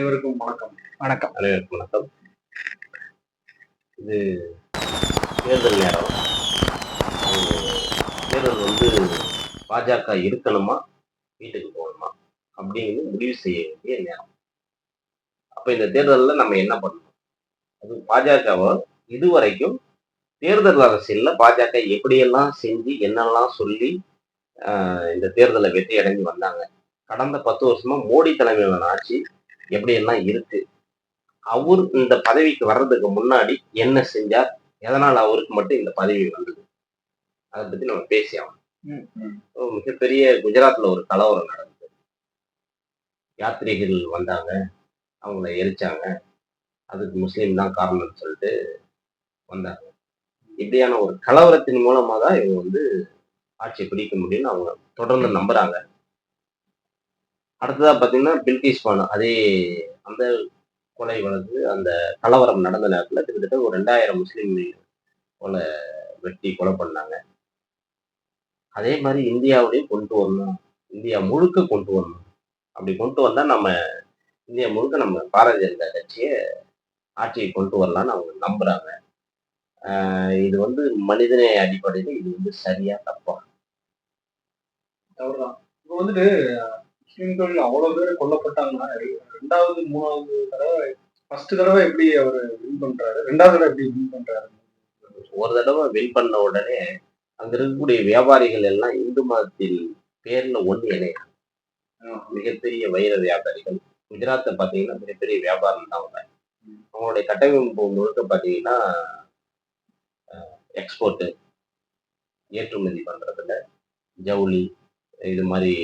அனைவருக்கும் வணக்கம். வணக்கம். அனைவருக்கும் வணக்கம். இது தேர்தல் நேரம். தேர்தல் பாஜக இருக்கணுமா, வீட்டுக்கு போகணுமா அப்படிங்கிறது முடிவு செய்ய வேண்டிய நேரம். அப்ப இந்த தேர்தலில் நம்ம என்ன பண்ணணும்? அது பாஜகவை இதுவரைக்கும் தேர்தல் அரசியல்ல பாஜக எப்படியெல்லாம் செஞ்சு என்னெல்லாம் சொல்லி இந்த தேர்தலை வெற்றி அடைஞ்சு வந்தாங்க. கடந்த 10 வருஷமா மோடி தலைமையிலான ஆட்சி எப்படியெல்லாம் இருக்கு, அவர் இந்த பதவிக்கு வர்றதுக்கு முன்னாடி என்ன செஞ்சார், எதனால் அவருக்கு மட்டும் இந்த பதவி வந்தது, அதை பத்தி நம்ம பேசி ஆகணும். மிகப்பெரிய குஜராத்ல ஒரு கலவரம் நடந்தது. யாத்திரிகள் வந்தாங்க, அவங்கள எரிச்சாங்க, அதுக்கு முஸ்லீம் தான் காரணம்னு சொல்லிட்டு வந்தாங்க. இப்படியான ஒரு கலவரத்தின் மூலமா தான் இவங்க ஆட்சியை பிடிக்க முடியும்னு அவங்க தொடர்ந்து நம்புறாங்க. அடுத்ததா பாத்தீங்கன்னா பில்கிஸ் பானு, அதே அந்த கொலை வழக்கு, அந்த கலவரம் நடந்த நேரத்துல கிட்டத்தட்ட ஒரு 2000 முஸ்லீம் கொலை வெட்டி கொலை பண்ணாங்க. அதே மாதிரி இந்தியாவிலையும் கொண்டு வரணும், இந்தியா முழுக்க கொண்டு வரணும். அப்படி கொண்டு வந்தா நம்ம இந்தியா முழுக்க நம்ம பாரதிய ஜனதா கட்சியை ஆட்சியை கொண்டு வரலாம்னு அவங்க நம்புறாங்க. இது மனிதநேய அடிப்படையில் இது சரியா தப்பா? தவறுதான். இப்போ முஸ்லிம்கள் அவ்வளவு பேர் கொல்லப்பட்டாங்கன்னா, 2வது 3வது தடவை, ஃபர்ஸ்ட் தடவை எப்படி அவர் வின் பண்றாரு, 2வது தடவை எப்படி வின் பண்றாரு? ஒரு தடவை வின் பண்ண உடனே அங்க இருக்கக்கூடிய வியாபாரிகள் எல்லாம் இந்து மதத்தில் பேர்ல ஒண்ணு இணைய மிகப்பெரிய வைர வியாபாரிகள். குஜராத்தை பாத்தீங்கன்னா மிகப்பெரிய வியாபாரம் தான் அவங்க. அவங்களுடைய கட்டமைப்பு முழுக்க பாத்தீங்கன்னா எக்ஸ்போர்ட், ஏற்றுமதி பண்றதுல, ஜவுளி, இது மாதிரி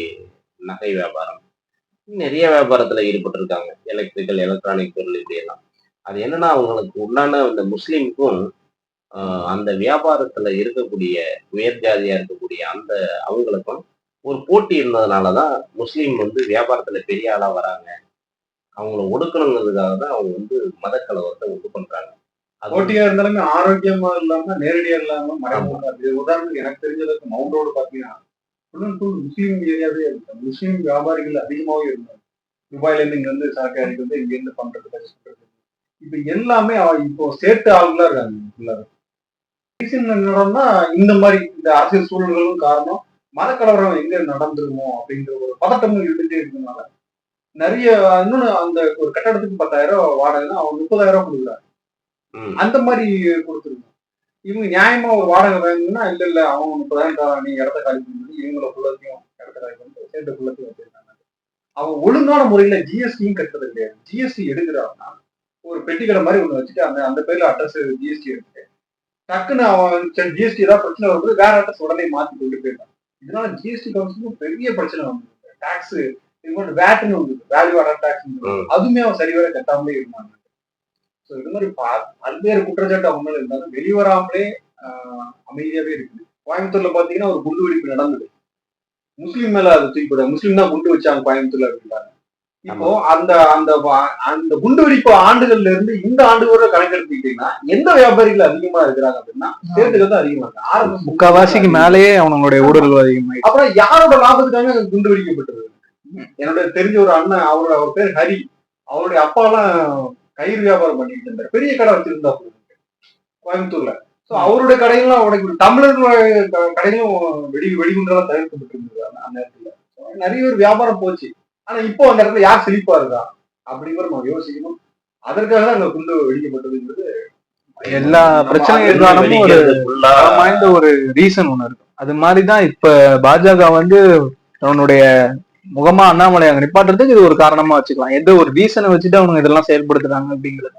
நகை வியாபாரம், நிறைய வியாபாரத்துல ஈடுபட்டிருக்காங்க. எலக்ட்ரிக்கல், எலக்ட்ரானிக் பொருள், இப்படி எல்லாம். அது என்னன்னா அவங்களுக்கு உண்டான அந்த முஸ்லீமுக்கும் அந்த வியாபாரத்துல இருக்கக்கூடிய உயர் ஜாதியா இருக்கக்கூடிய அந்த அவங்களுக்கும் ஒரு போட்டி இருந்ததுனாலதான் முஸ்லீம் வியாபாரத்துல பெரிய ஆளா வராங்க. அவங்கள ஒடுக்கணுங்கிறதுக்காக தான் அவங்க மத கலவரத்தை உண்டு பண்றாங்க. போட்டியா இருந்தாலுமே ஆரோக்கியமா இல்லாம, நேரடியா இல்லாம மறைமுகமா இருக்கு. உதாரணத்துக்கு எனக்கு தெரிஞ்சதுக்கு மவுண்ட் ரோடு பாத்தீங்கன்னா ஃபுல் அண்ட் ஃபுல் முஸ்லீம் ஏரியாவே இருக்கு. முஸ்லீம் வியாபாரிகள் அதிகமாவே இருந்தாங்க. துபாயில இருந்து இங்க சாக்கை அடிக்கிறது, இங்க இருந்து பண்றது. இப்ப எல்லாமே இப்போ சேர்த்து ஆளுங்களா இருக்காங்க. என்னன்னா இந்த மாதிரி இந்த அரசியல் சூழல்களும் காரணம், மதக்கலவரம் எங்க நடந்துருமோ அப்படின்ற ஒரு பதட்டமும் இருந்துட்டே இருக்கனால நிறைய. இன்னொன்னு, அந்த ஒரு கட்டடத்துக்கு 10,000 வாடகைன்னா அவங்க 30,000 கொடுக்குறாங்க. அந்த மாதிரி கொடுத்துருக்கோம். இவங்க நியாயமா ஒரு வாடகை வேணும்னா இல்ல அவங்க 30,000 தரான், நீ இடத்த காலி பண்ணி இவங்களை ஃபுல்லத்தையும் இடத்த காலி பண்ணிட்டு சேர்ந்த ஃபுல்லத்தையும் வச்சிருக்காங்க. அவங்க ஒழுங்கான முறையில ஜிஎஸ்டியும் கட்டுறது கிடையாது. ஜிஎஸ்டி எடுக்கிறாங்கன்னா ஒரு பெட்டி கடை மாதிரி ஒண்ணு வச்சுட்டு அந்த அந்த பேர்ல அட்ரஸ் ஜிஎஸ்டி எடுத்துட்டு டக்குன்னு அவன் ஜிஎஸ்டி ஏதாவது பிரச்சனை வரும்போது வேற அட்ரஸ் உடனே மாத்தி கொண்டு போயிருக்கான். இதனால ஜிஎஸ்டி கவுன்சிலுக்கும் பெரிய பிரச்சனை வந்தது. டாக்ஸ் வேட்னு வந்தது, வேல்யூ ஆடட் டாக்ஸ், அதுவுமே அவன் சரிவர கட்டாமலே இருந்தாங்க. ஸோ இது மாதிரி பல்வேறு குற்றச்சாட்டு அவங்க மேல இருந்தாலும் வெளிவராமலே அமைதியாவே இருக்குது. கோயம்புத்தூர்ல பாத்தீங்கன்னா ஒரு குண்டு வெடிப்பு நடந்தது. முஸ்லீம் மேல அது தூக்கி போட, முஸ்லீம் தான் குண்டு வச்சாங்க கோயம்புத்தூர்ல அப்படின்றாங்க. இப்போ அந்த அந்த அந்த குண்டு வெடிப்பு ஆண்டுகள்ல இருந்து இந்த ஆண்டு வரை கணக்கெடுத்துக்கிட்டீங்கன்னா எந்த வியாபாரிகள் அதிகமா இருக்கிறாங்க அப்படின்னா சேர்த்துக்கள் தான் அதிகமா இருக்கு. ஆரம்ப முக்காவாசிக்கு மேலேயே அவங்களுடைய ஊழல் அதிகமாயிடுச்சு. அப்புறம் யாரோட லாபத்துக்காக குண்டு வெடிக்கப்பட்டது? என்னோட தெரிஞ்ச ஒரு அண்ணன், அவர் பேர் ஹரி, அவருடைய அப்பா எல்லாம் கயிறு வியாபாரம் பண்ணிட்டு இருந்தார். பெரிய கடை வச்சிருந்தா கோயம்புத்தூர்ல. சோ அவருடைய கடையெல்லாம் உடைக்க, தமிழர்கள் கடையிலும் வெடிகுண்டெல்லாம் தவிர்க்கப்பட்டு இருந்தது அந்த நேரத்துல. நிறைய பேர் வியாபாரம் போச்சு. ஆனா இப்போ அந்த இடத்துல யார் செழிப்பா இருக்கா அப்படிங்கிற நம்ம யோசிக்கணும். அதற்காக தான் அந்த குண்டு வெடிக்கப்பட்டதுங்கிறது. எல்லா பிரச்சனையும் வாய்ந்த ஒரு ரீசன் ஒண்ணு இருக்கு. அது மாதிரிதான் இப்ப பாஜக அவனுடைய முகமா அண்ணாமலை அங்க நிப்பாட்டுறதுக்கு இது ஒரு காரணமா வச்சுக்கலாம். எந்த ஒரு ரீசனை வச்சுட்டு அவங்க இதெல்லாம் செயல்படுத்துறாங்க அப்படிங்கிறது.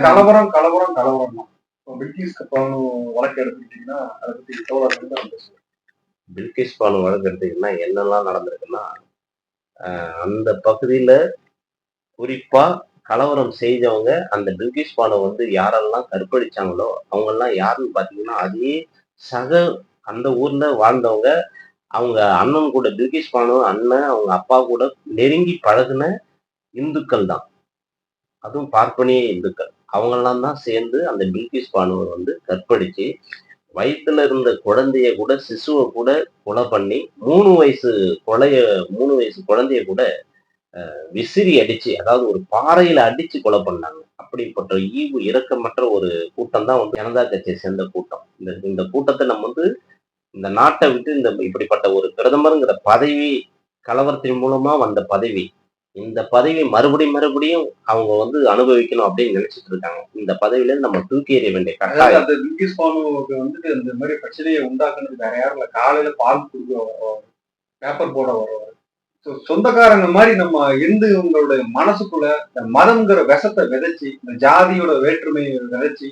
கலவரம் கலவரம் கலவரம் தான். பில்கிஸ் பானு வழக்கு எடுத்துக்கிட்டீங்கன்னா அதை பத்தி தோழர்கள். பில்கிஸ் பானு வழக்கு எடுத்தீங்கன்னா என்னெல்லாம் நடந்திருக்குன்னா, அந்த பகுதியில குறிப்பா கலவரம் செஞ்சவங்க அந்த பில்கிஸ் பானு யாரெல்லாம் கற்பழிச்சாங்களோ அவங்க எல்லாம் யாருன்னு பாத்தீங்கன்னா அதே சக அந்த ஊர்ல வாழ்ந்தவங்க. அவங்க அண்ணன் கூட, பில்கிஸ் பானு அண்ணன் அவங்க அப்பா கூட நெருங்கி பழகுன இந்துக்கள் தான். அதுவும் பார்ப்பனிய இந்துக்கள். அவங்கெல்லாம் தான் சேர்ந்து அந்த பில்கிஸ் பானுவை கற்பழிச்சு வயிற்றுல இருந்த குழந்தைய கூட, சிசுவை கூட கொலை பண்ணி 3 வயசு குழந்தைய கூட விசிறி அடிச்சு, அதாவது ஒரு பாறையில அடிச்சு கொலை பண்ணாங்க. அப்படிப்பட்ட ஈவு இரக்கமற்ற ஒரு கூட்டம் தான் வந்து ஜனதா கட்சியை சேர்ந்த கூட்டம். இந்த இந்த கூட்டத்தை நம்ம வந்து இந்த நாட்டை விட்டு இந்த இப்படிப்பட்ட ஒரு பிரதமருங்கிற பதவி, கலவரத்தின் மூலமா வந்த பதவி, இந்த பதவி மறுபடியும் மறுபடியும் அவங்க வந்து அனுபவிக்கணும் அப்படின்னு நினைச்சிட்டு இருக்காங்க. இந்த பதவியில இருந்து நம்ம தூக்கி எறிய வேண்டிய அதாவது கட்டாயம். அந்த வில்கிஸ் பானுவுக்கு வந்துட்டு இந்த மாதிரி பிரச்சனையை உண்டாக்குனது வேற யாரும் இல்ல. காலையில பால் கொடுக்க வருவாங்க, பேப்பர் போட வருவாங்க. சொந்தக்காரங்க மாதிரி நம்ம இருந்து உங்களுடைய மனசுக்குள்ள இந்த மதம்ங்கிற விஷத்தை விதைச்சு, இந்த ஜாதியோட வேற்றுமையை விதைச்சு,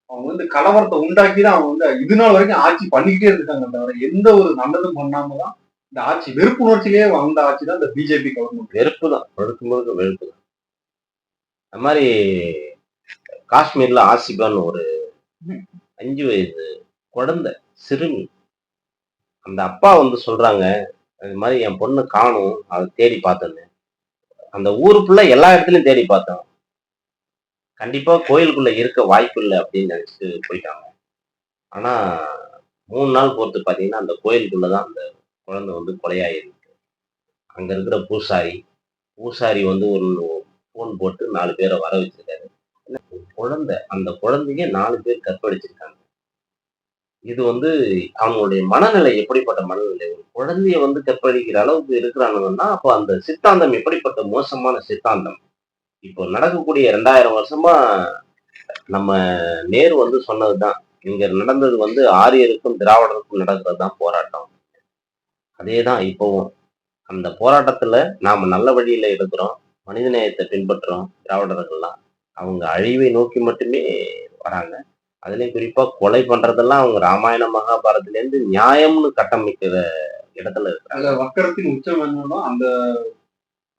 அவங்க வந்து கலவரத்தை உண்டாக்கி தான் அவங்க வந்து இது நாள் வரைக்கும் ஆட்சி பண்ணிக்கிட்டே இருக்காங்க. தவிர எந்த ஒரு நல்லதும் பண்ணாம தான் இந்த ஆட்சி வெறுப்புணர்ச்சியிலேயே வந்த ஆட்சி தான் இந்த பிஜேபி கவர்மெண்ட். வெறுப்பு தான், முழுக்க முழுக்க வெறுப்பு தான். அது மாதிரி காஷ்மீர்ல ஆசிபான்னு ஒரு 5 வயது குழந்தை, சிறுமி, அந்த அப்பா வந்து சொல்றாங்க, இது மாதிரி என் பொண்ணு காணும், அதை தேடி பார்த்தேன்னு. அந்த ஊருக்குள்ள எல்லா இடத்துலயும் தேடி பார்த்தோம், கண்டிப்பா கோயிலுக்குள்ள இருக்க வாய்ப்பு இல்லை அப்படின்னு நினைச்சிட்டு போயிட்டாங்க. ஆனா 3 நாள் பொறுத்து பாத்தீங்கன்னா அந்த கோயிலுக்குள்ளதான் அந்த குழந்தை வந்து கொலையாயிருக்கு. அங்க இருக்கிற பூசாரி வந்து ஒரு போன் போட்டு 4 பேரை வர வச்சிருக்காரு. குழந்தை, அந்த குழந்தைய 4 பேர் கற்பழிச்சிருக்காங்க. இது வந்து அவங்களுடைய மனநிலை எப்படிப்பட்ட மனநிலை? ஒரு குழந்தைய வந்து கற்பழிக்கிற அளவுக்கு இருக்கிறானுங்கன்னா, அப்போ அந்த சித்தாந்தம் எப்படிப்பட்ட மோசமான சித்தாந்தம்? இப்போ நடக்கக்கூடிய 2000 வருஷமா நம்ம நேரு வந்து சொன்னதுதான், இங்க நடந்தது வந்து ஆரியருக்கும் திராவிடருக்கும் நடக்கிறதுதான் போராட்டம். அதேதான் இப்பவும். அந்த போராட்டத்துல நாம நல்ல வழியில இருக்கிறோம், மனிதநேயத்தை பின்பற்றுறோம். திராவிடர்கள்லாம் அவங்க அழிவை நோக்கி மட்டுமே வராங்க. அதுலயும் குறிப்பா கொலை பண்றதெல்லாம் அவங்க ராமாயண மகாபாரதத்துல இருந்து நியாயம்னு கட்டமைக்கிற இடத்துல இருக்கிறாங்க. அதுல வக்கரத்தின் உச்சம் என்னன்னா, அந்த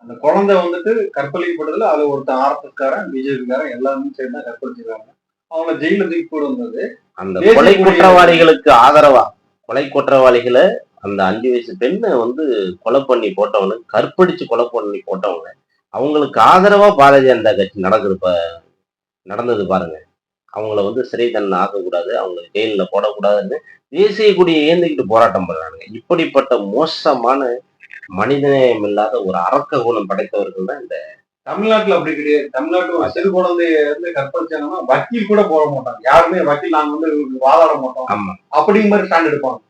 அந்த குழந்தை வந்துட்டு கற்பழிக்கப்படுதுல அது ஒருத்தன் ஆர்எஸ்எஸ்காரன், பிஜேபிக்காரன் எல்லாருமே சேர்ந்து தான் கற்பழிச்சிருக்காங்க. அவங்கள ஜெயில தூக்கி போடுவது அந்த கொலை குற்றவாளிகளுக்கு ஆதரவா, கொலை குற்றவாளிகளை அந்த 5 வயசு பெண்ணை வந்து கொலை பண்ணி போட்டவனுக்கு, கற்பழிச்சு கொலை பண்ணி போட்டவங்க, அவங்களுக்கு ஆதரவா பாரதிய ஜனதா கட்சி நடந்தது பாருங்க. அவங்கள வந்து சிறை தண்டனை ஆக்கக்கூடாது, அவங்க ஜெயில போடக்கூடாதுன்னு தேசிய கொடியை ஏந்திக்கிட்டு போராட்டம் பண்றாங்க. இப்படிப்பட்ட மோசமான மனிதநேயம் இல்லாத ஒரு அரக்க குணம் படைத்தவர்கள் தான் இந்த தமிழ்நாட்டுல அப்படி கிடையாது. தமிழ்நாட்டுல ஒரு சிறு குழந்தைய வந்து கற்பழிச்சாங்கன்னா வக்கீல் கூட போட மாட்டாங்க. யாருமே வக்கீல் நாங்க வந்து வாதாட மாட்டோம் ஆமா அப்படிங்கிற மாதிரி ஸ்டாண்ட் எடுப்பாங்க.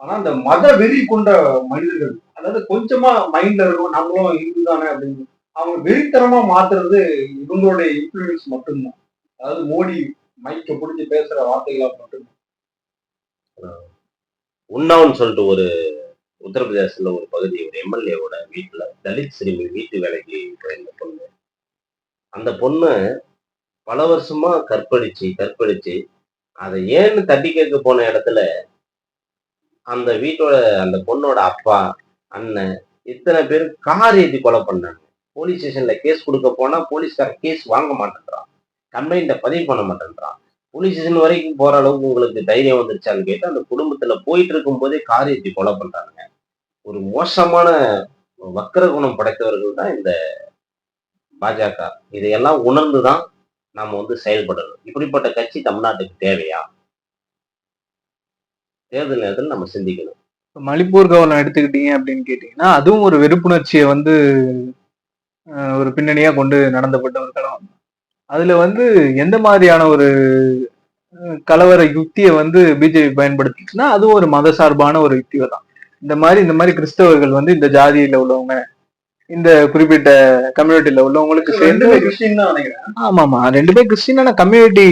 ஆனா இந்த மத வெறி கொண்ட மனிதர்கள், அதாவது கொஞ்சமா மைண்ட்ல இருக்கும் நம்மளும் இந்து தானே அப்படின்னு அவங்க வெறித்தனமா மாத்துறது இவங்களுடைய இன்ஃபுளுன்ஸ் மட்டும்தான். அதாவது மோடி மைக்க பிடிச்சி பேசுற வார்த்தைகளா மட்டும்தான். உன்னாவ்னு சொல்லிட்டு ஒரு உத்தரப்பிரதேசத்துல ஒரு பகுதி, ஒரு எம்எல்ஏவோட வீட்டுல தலித் சிறுமி வீட்டு வேலைக்கு போயிருந்த பொண்ணு. அந்த பொண்ணு பல வருஷமா கற்பழிச்சு அதை ஏன்னு தட்டி கேட்க போன இடத்துல அந்த வீட்டோட, அந்த பொண்ணோட அப்பா, அண்ணன், இத்தனை பேர் கார் ஏற்றி கொலை பண்ணாங்க. போலீஸ் ஸ்டேஷன்ல கேஸ் கொடுக்க போனா போலீஸ்கார கேஸ் வாங்க மாட்டேன்றான், கம்ப்ளைண்ட்டை பதிவு பண்ண மாட்டேன்றான். போலீஸ் ஸ்டேஷன் வரைக்கும் போற அளவுக்கு உங்களுக்கு தைரியம் வந்துருச்சான்னு கேட்டு அந்த குடும்பத்துல போயிட்டு இருக்கும் போதே கார் ஏற்றி கொலை பண்றாங்க. ஒரு மோசமான வக்கர குணம் படைத்தவர்கள் தான் இந்த பாஜக. இதையெல்லாம் உணர்ந்துதான் நாம வந்து செயல்படணும். இப்படிப்பட்ட கட்சி தமிழ்நாட்டுக்கு தேவையா? தேர்தல் நேரத்தில் நம்ம சிந்திக்கணும். மணிப்பூர் கவர்னம் எடுத்துக்கிட்டீங்க அப்படின்னு கேட்டீங்கன்னா, அதுவும் ஒரு வெறுப்புணர்ச்சியை வந்து ஒரு பின்னணியா கொண்டு நடந்தப்பட்ட ஒரு களம். அதுல வந்து எந்த மாதிரியான ஒரு கலவர யுக்தியை வந்து பிஜேபி பயன்படுத்துச்சுன்னா, அதுவும் ஒரு மத சார்பான ஒரு யுக்தியை தான். இந்த மாதிரி கிறிஸ்தவர்கள் வந்து இந்த ஜாதியில உள்ளவங்க, இந்த குறிப்பிட்ட கம்யூனிட்டியில உள்ளவங்களுக்கு சேர்ந்து கிறிஸ்டின் தான் நினைக்கிறேன். ஆமாமா 2 பேர் கிறிஸ்டினான கம்யூனிட்டி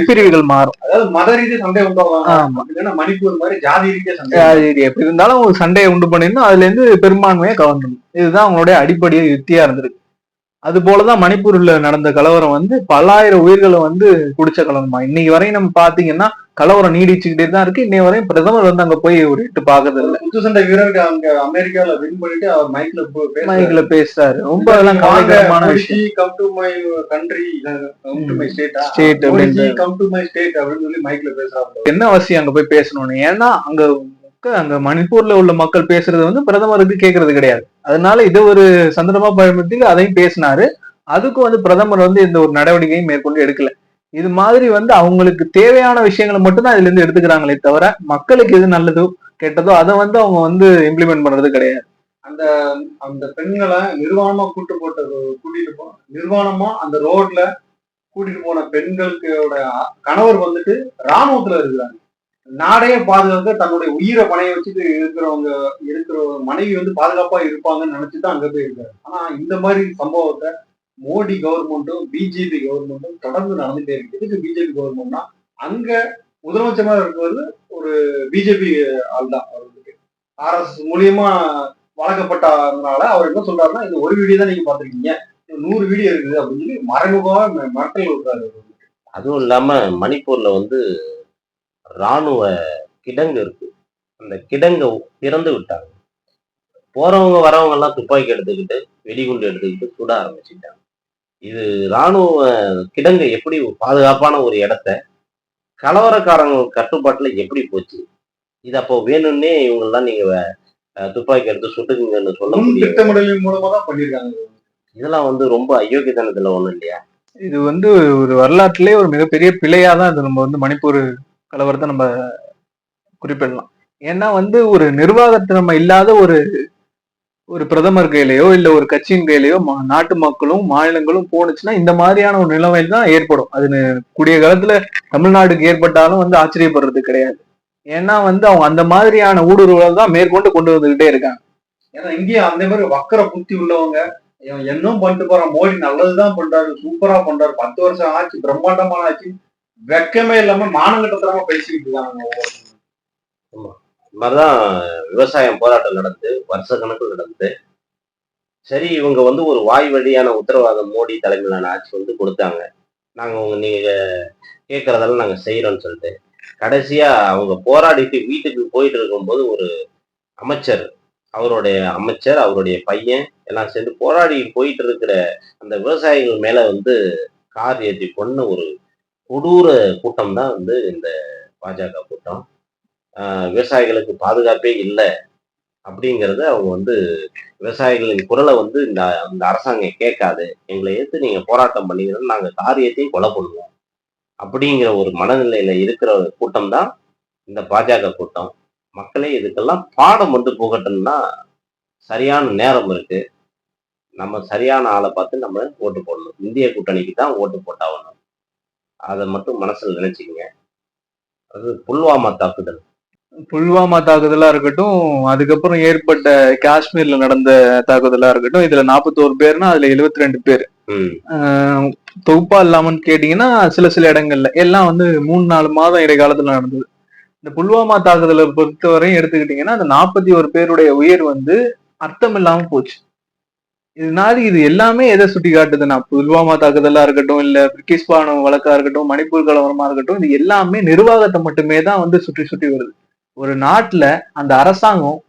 பிரிவுகள் மாறும். அதாவது மத ரீதியா சண்டை உண்டாகும். மணிப்பூர் மாதிரி ஜாதி ரீதியா சண்டை எப்படி இருந்தாலும் ஒரு சண்டையை உண்டு பண்ணிருந்தோம், அதுல இருந்து பெரும்பான்மையா கவர்ந்தணும். இதுதான் அவங்களுடைய அடிப்படை யுக்தியா இருந்திருக்கு. அது போலதான் மணிப்பூர்ல நடந்த கலவரம் வந்து பல்லாயிரம் உயிர்களை வந்து குடிச்ச கலவரமா. இன்னைக்கு வரையும் நம்ம பாத்தீங்கன்னா கலவரம் நீடிச்சுக்கிட்டே தான் இருக்கு. இன்னைய வரையும் பிரதமர் வந்து அங்க போய் ஒரு இட்டு பாக்குறது இல்லை. குத்து சண்டை வீரருக்கு அங்க அமெரிக்கால வின் பண்ணிட்டு அவர் மைக்ல பேசுறாரு. ரொம்ப அதெல்லாம் கவலைக்கிடமான விஷயம். Come to my country, come to my state come to my state அப்படின்னு சொல்லி மைக்ல பேசுறாங்க. என்ன அவசியம் அங்க போய் பேசணும்னு? ஏன்னா அங்க மணிப்பூர்ல உள்ள மக்கள் பேசுறது வந்து பிரதமருக்கு கேட்கறது கிடையாது. அதனால இதை ஒரு சந்தர்ப்பமா பயன்படுத்தி அதையும் பேசினாரு. அதுக்கும் வந்து பிரதமர் வந்து இந்த ஒரு நடவடிக்கையும் மேற்கொண்டு எடுக்கல. இது மாதிரி வந்து அவங்களுக்கு தேவையான விஷயங்களை மட்டும்தான் இதுல இருந்து எடுத்துக்கிறாங்களே தவிர மக்களுக்கு எது நல்லதோ கெட்டதோ அதை வந்து அவங்க வந்து இம்ப்ளிமெண்ட் பண்றது கிடையாது. அந்த அந்த பெண்களை நிர்வாணமா அந்த ரோட்ல கூட்டிட்டு போன பெண்களுக்கோட கணவர் வந்துட்டு ராணுவத்துல இருக்கிறாங்க. நாடையே பாதுகாக்க தன்னுடைய உயிரை பணைய வச்சுட்டு இருக்கிற மனைவி வந்து பாதுகாப்பா இருப்பாங்கன்னு நினைச்சுதான் அங்க போய் இருக்காரு. ஆனா இந்த மாதிரி சம்பவத்தை மோடி கவர்மெண்ட்டும் பிஜேபி கவர்மெண்ட்டும் தொடர்ந்து நடந்துட்டே இருக்கு. எதுக்கு பிஜேபி கவர்மெண்ட்னா அங்க முதலமைச்சரா இருக்கிறது ஒரு பிஜேபி ஆள் தான். அவர் வந்துட்டு RSS மூலியமா வழங்கப்பட்டதுனால அவர் என்ன சொல்றாருன்னா, இந்த ஒரு வீடியோ தான் நீங்க பாத்திருக்கீங்க, 100 வீடியோ இருக்குது அப்படின்னு சொல்லி மறைமுகமா மக்கள் விடுறாரு. அதுவும் இல்லாம மணிப்பூர்ல வந்து ராணுவ கிடங்கு இருக்கு. அந்த கிடங்கை திறந்து விட்டாங்க. போறவங்க வரவங்க எல்லாம் துப்பாக்கி எடுத்துக்கிட்டு வெடிகுண்டு எடுத்துக்கிட்டு சுட ஆரம்பிச்சுட்டாங்க. இது ராணுவ கிடங்கு எப்படி பாதுகாப்பான ஒரு இடத்த கலவரக்காரங்க கட்டுப்பாட்டுல எப்படி போச்சு? இது அப்போ வேணும்னே இவங்கெல்லாம் நீங்க துப்பாக்கி எடுத்து சுட்டுக்குங்கன்னு சொல்ல முடியும். திட்டமிடலின் மூலமா தான் பண்ணிருக்காங்க. இதெல்லாம் வந்து ரொம்ப அயோக்கியத்தனத்துல ஒண்ணும் இல்லையா? இது வந்து ஒரு வரலாற்றிலே ஒரு மிகப்பெரிய பிழையா தான் இது நம்ம வந்து மணிப்பூர் கலவரத்தை நம்ம குறிப்பிடலாம். ஏன்னா வந்து ஒரு நிர்வாகத்திறமை இல்லாத ஒரு பிரதமர் கையிலையோ இல்ல ஒரு கட்சியின் கையிலையோ நாட்டு மக்களும் மாநிலங்களும் போனுச்சுன்னா இந்த மாதிரியான ஒரு நிலைமை தான் ஏற்படும். அது கூடிய காலத்துல தமிழ்நாடுக்கு ஏற்பட்டாலும் வந்து ஆச்சரியப்படுறது கிடையாது. ஏன்னா வந்து அவங்க அந்த மாதிரியான ஊடுருவலை தான் மேற்கொண்டு கொண்டு வந்துகிட்டே இருக்காங்க. ஏன்னா இங்கேயும் அந்த மாதிரி வக்கர புத்தி உள்ளவங்க என்னும் பண்ணிட்டு போறான், மோடி நல்லதுதான் பண்றாரு, சூப்பரா பண்றாரு, 10 வருஷம் ஆச்சு, பிரம்மாண்டமான ஆச்சு, வெக்கமே இல்லாம மானங்கட்டத்தனமா பேசிக்கிட்டு இருக்காங்க. ஆமா, இது மாதிரிதான் விவசாயம் போராட்டம் நடந்து வருஷ கணக்கில் நடந்து, சரி இவங்க வந்து ஒரு வாய் வழியான உத்தரவாதம் மோடி தலைமையிலான ஆட்சி வந்து கொடுத்தாங்க, நீங்க கேட்கறதெல்லாம் நாங்க செய்யறோம்னு சொல்லிட்டு கடைசியா அவங்க போராடிட்டு வீட்டுக்கு போயிட்டு இருக்கும்போது ஒரு அமைச்சர், அவருடைய பையன் எல்லாம் சேர்ந்து போராடி போயிட்டு இருக்கிற அந்த விவசாயிகள் மேல வந்து கார் ஏற்றி கொண்ட ஒரு கொடூர கூட்டம் தான் வந்து இந்த பாஜக கூட்டம். விவசாயிகளுக்கு பாதுகாப்பே இல்லை அப்படிங்கிறத அவங்க வந்து விவசாயிகளின் குரலை வந்து இந்த அரசாங்கம் கேட்காது, எங்களை ஏற்று நீங்க போராட்டம் பண்ணீங்கன்னா நாங்க கார் ஏற்றியும் கொலை பண்ணுவோம் அப்படிங்கிற ஒரு மனநிலையில இருக்கிற கூட்டம் தான் இந்த பாஜக கூட்டம். மக்களே இதுக்கெல்லாம் பாடம் வந்து போகட்டும்னா சரியான நேரம் இருக்கு. நம்ம சரியான ஆளை பார்த்து நம்ம ஓட்டு போடணும். இந்திய கூட்டணிக்கு தான் ஓட்டு போட்டாகணும். அதை மட்டும் மனசுல நினைச்சுக்கங்க. அது புல்வாமா தாக்குதலா இருக்கட்டும், அதுக்கப்புறம் ஏற்பட்ட காஷ்மீர்ல நடந்த தாக்குதலா இருக்கட்டும், இதுல 41 பேர்னா அதுல 72 பேர் தொகுப்பா இல்லாமன்னு கேட்டீங்கன்னா சில இடங்கள்ல எல்லாம் வந்து 3-4 மாதம் இடைக்காலத்துல நடந்தது. இந்த புல்வாமா தாக்குதலை பொறுத்தவரையும் எடுத்துக்கிட்டீங்கன்னா அந்த 41 பேருடைய உயிர் வந்து அர்த்தம் இல்லாம போச்சு. இதனால இது எல்லாமே எதை சுட்டி காட்டுதுன்னா, புல்வாமா தாக்குதலா இருக்கட்டும், இல்ல பிரிட்டிஷ் பானம் வழக்கா இருக்கட்டும், மணிப்பூர் கலவரமா இருக்கட்டும், இது எல்லாமே நிர்வாகத்தை மட்டுமே தான் வந்து சுற்றி வருது. ஒரு நாட்டுல அந்த அரசாங்கம்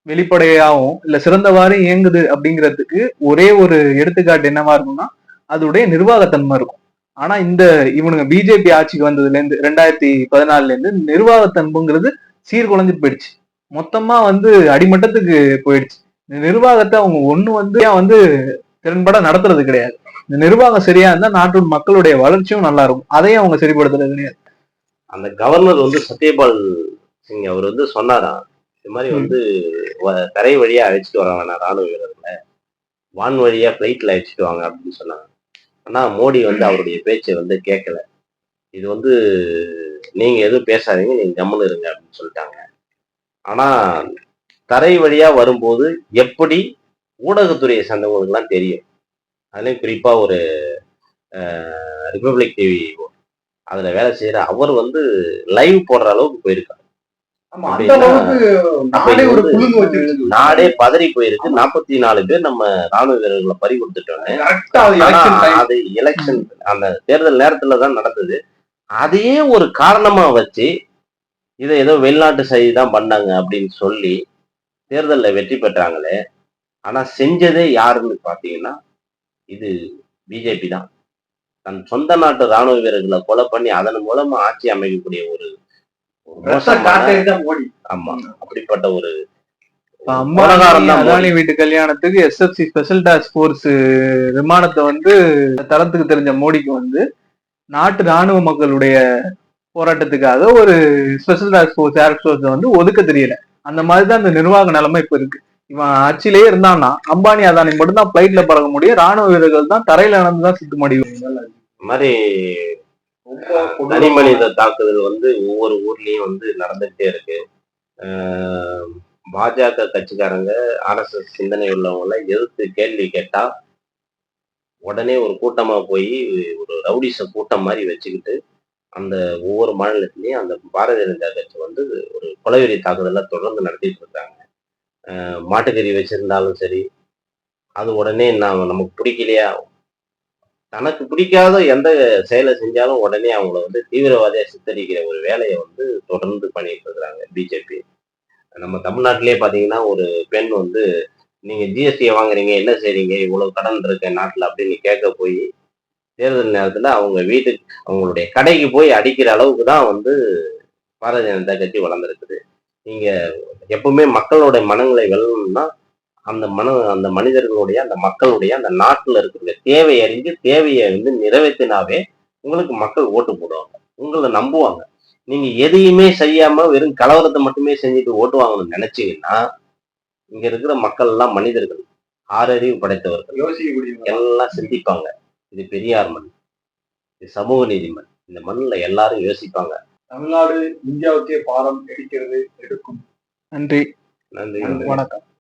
வெளிப்படையாகவும் இல்ல சிறந்தவாறு இயங்குது அப்படிங்கிறதுக்கு ஒரே ஒரு எடுத்துக்காட்டு என்னவா இருக்கும்னா அதோடைய நிர்வாகத்தன்மை இருக்கும். ஆனா இவனுங்க பிஜேபி ஆட்சிக்கு வந்ததுல இருந்து 2014 இருந்து நிர்வாகத்தன்மைங்கிறது சீர்குலைஞ்சிட்டு போயிடுச்சு. மொத்தமா வந்து அடிமட்டத்துக்கு போயிடுச்சு. இந்த நிர்வாகத்தை அவங்க வந்து திறன்பட நடத்துறது கிடையாது. இந்த நிர்வாகம் சரியா இருந்தா நாட்டு மக்களுடைய வளர்ச்சியும் நல்லா இருக்கும். அதையும் அவங்க சரிப்படுத்துறது கிடையாது. அந்த கவர்னர் வந்து சத்யபால் சிங் அவர் வந்து சொன்னாராம், இது மாதிரி வந்து தரை வழியா அழைச்சிட்டு வராங்க ராணுவ வீரர்களை, வான் வழியா பிளைட்ல அழைச்சிட்டு வாங்க அப்படின்னு சொன்னாங்க. ஆனா மோடி வந்து அவருடைய பேச்சை வந்து கேட்கல. இது வந்து நீங்க எதுவும் பேசாதீங்க, நீங்க ஜம்முன்னு இருங்க அப்படின்னு சொல்லிட்டாங்க. ஆனா தரை வழியா வரும்போது எப்படி ஊடகத்துறையை சேர்ந்தவங்களுக்கு எல்லாம் தெரியும். அதுலயும் குறிப்பா ஒரு ரிபப்ளிக் டிவி அதுல வேலை செய்யற அவர் வந்து லைவ் போடுற அளவுக்கு போயிருக்காரு. நாடே பதறி போயிருக்கு. 44 பேர் நம்ம ராணுவ வீரர்களை பறி கொடுத்துட்டோன்னு. அது எலெக்ஷன் அந்த தேர்தல் நேரத்துலதான் நடந்தது. அதையே ஒரு காரணமா வச்சு இதை ஏதோ வெளிநாட்டு செய்தி தான் பண்ணாங்க அப்படின்னு சொல்லி தேர்தலில் வெற்றி பெற்றாங்களே. ஆனா செஞ்சதே யாருன்னு பாத்தீங்கன்னா இது பிஜேபி தான். தன் சொந்த நாட்டு ராணுவ வீரர்களை கொலை பண்ணி அதன் மூலமா ஆட்சி அமைக்கக்கூடிய ஒரு ஆமா அப்படிப்பட்ட ஒரு அதானி வீட்டு கல்யாணத்துக்கு SFC ஸ்பெஷல் டாஸ்க் போர்ஸ் விமானத்தை வந்து தளத்துக்கு தெரிஞ்ச மோடிக்கு வந்து நாட்டு ராணுவ மக்களுடைய போராட்டத்துக்காக ஒரு ஸ்பெஷல் டாஸ்க் போர்ஸ் ஏர் போர்ஸ் வந்து ஒதுக்க தெரியல. அந்த மாதிரிதான் இந்த நிர்வாக நிலைமை இப்ப இருக்கு. இவன் ஆட்சியிலேயே இருந்தான்னா அம்பானி அதானி மட்டும்தான் பிளைட்ல பறக்க முடியும், ராணுவ வீரர்கள் தான் தரையில நடந்துதான் சுத்த முடியும். இந்த மாதிரி ரொம்ப தனி மனித தாக்குதல் வந்து ஒவ்வொரு ஊர்லயும் வந்து நடந்துகிட்டே இருக்கு. ஆஹ் பாஜக கட்சிக்காரங்க ஆர்எஸ்எஸ் சிந்தனை உள்ளவங்கள எதிர்த்து கேள்வி கேட்டா உடனே ஒரு கூட்டமா போய் ஒரு ரவுடிச கூட்டம் மாதிரி வச்சுக்கிட்டு அந்த ஒவ்வொரு மாநிலத்திலயும் அந்த பாரதிய ஜனதா கட்சி வந்து ஒரு கொலைவெறி தாக்குதலை தொடர்ந்து நடத்திட்டு இருக்காங்க. மாட்டுக்கறி வச்சிருந்தாலும் சரி, அது உடனே நமக்கு பிடிக்கலையா, தனக்கு பிடிக்காத எந்த செயலை செஞ்சாலும் உடனே அவங்கள வந்து தீவிரவாதியா சித்தரிக்கிற ஒரு வேலையை வந்து தொடர்ந்து பண்ணிட்டு இருக்கிறாங்க பிஜேபி. நம்ம தமிழ்நாட்டிலேயே பாத்தீங்கன்னா ஒரு பெண் வந்து நீங்க ஜிஎஸ்டியை வாங்குறீங்க, என்ன செய்றீங்க, இவ்வளவு கடன் இருக்கு நாட்டுல அப்படின்னு கேட்க போய் தேர்தல் நேரத்துல அவங்க வீட்டுக்கு அவங்களுடைய கடைக்கு போய் அடிக்கிற அளவுக்கு தான் வந்து பாரதிய ஜனதா கட்சி வளர்ந்துருக்குது. நீங்க எப்பவுமே மக்களுடைய மனங்களை வெல்லணும்னா அந்த மனிதர்களுடைய அந்த மக்களுடைய அந்த நாட்டுல இருக்கிற தேவையை அறிஞ்சு தேவையை வந்து நிறைவேற்றினாவே உங்களுக்கு மக்கள் ஓட்டு போடுவாங்க, உங்களை நம்புவாங்க. நீங்க எதையுமே செய்யாம வெறும் கலவரத்தை மட்டுமே செஞ்சுட்டு ஓட்டு வாங்கணும்னு நினைச்சீங்கன்னா இங்க இருக்கிற மக்கள் எல்லாம் மனிதர்கள், ஆறறிவு படைத்தவர்கள், யோசிக்கக்கூடிய எல்லாம் சிந்திப்பாங்க. இது பெரியார் மண், இது சமூக நீதி மண், இந்த மண்ணில் எல்லாரும் யோசிப்பாங்க. தமிழ்நாடு இந்தியாவுக்கே பாடம் எடுக்கிறது எடுக்கும். நன்றி, நன்றி. வணக்கம்.